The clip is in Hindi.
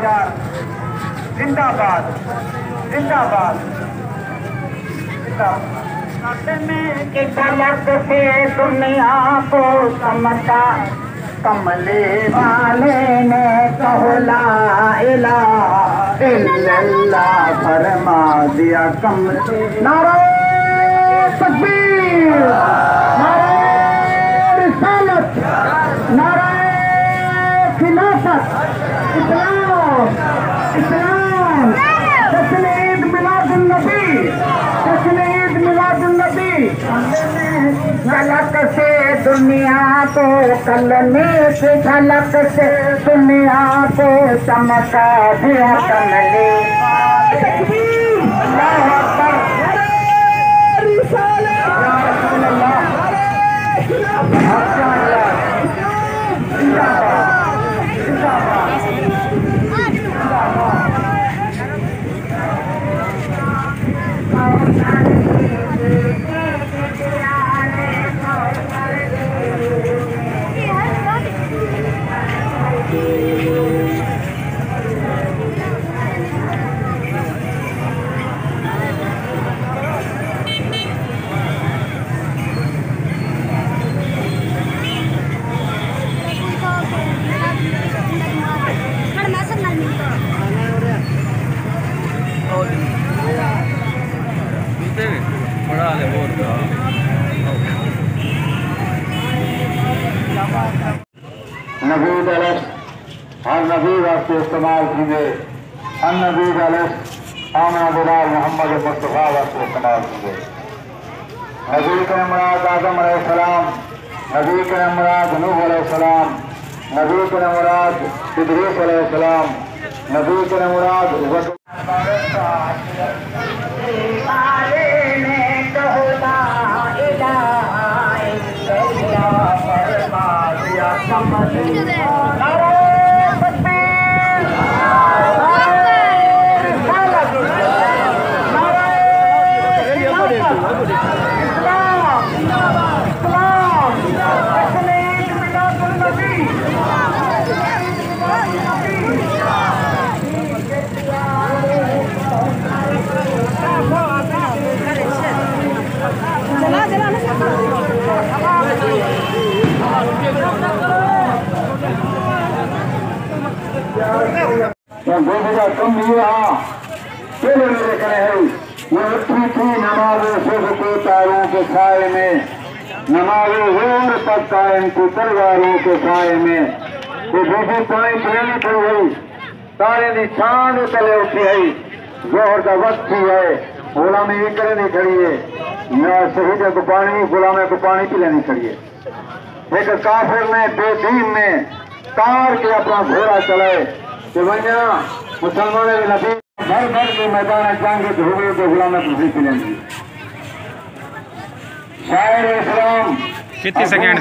यार जिंदाबाद जिंदाबाद के गलत से दुनिया को समझा कमले वाले ने कहो ला इलाहा इल्लल्लाह फरमा दिया कमले। नारे तकबीर, नारे रिसालत, नारे खिलाफत, इस्लाम इस्लाम। जश्न ईद मिलादुन नबी, जश्न ईद मिलादुन नबी। झलक से दुनिया को कलमे से, झलक से दुनिया को चमका दिया कमले। अल्लाह अकबर, रिसालत, या रसूल अल्लाह, जिंदाबाद जिंदाबाद। नबीद अलस हर नबी वास्ते इस्तेमाल कीजिए। नबीद अलस आमना बिलाल मोहम्मद मुस्तफा वास्ते इस्तेमाल कीजिए। नबी के मुराद आदम अलैहिस्सलाम, नबी के मुराद नूह अलैहिस्सलाम, नबी के मुराद इदरीस अलैहिस्सलाम, नबी के मुराद कम पहले मेरे करे है वो उठी थी नमाज सुबह को तारों के साए में, नमाज जोर पर कायम को तलवारों के साए में। वो दूसरी पानी प्रेमी पड़ी हुई तारे की छान तले उठी है। जोहर का वक्त ही है, गुलामी भी करे नहीं खड़ी है न शहीद को पानी, गुलामे को पानी पी लेनी खड़ी है। एक काफिर ने बेदीन ने तार के अपना घोड़ा चलाए कि वन्या मुसलमानों के नबी भर भर के मैदान जंग धोबे के गुलामे को पी लेंगे। शायर इस्लाम कितनी सेकंड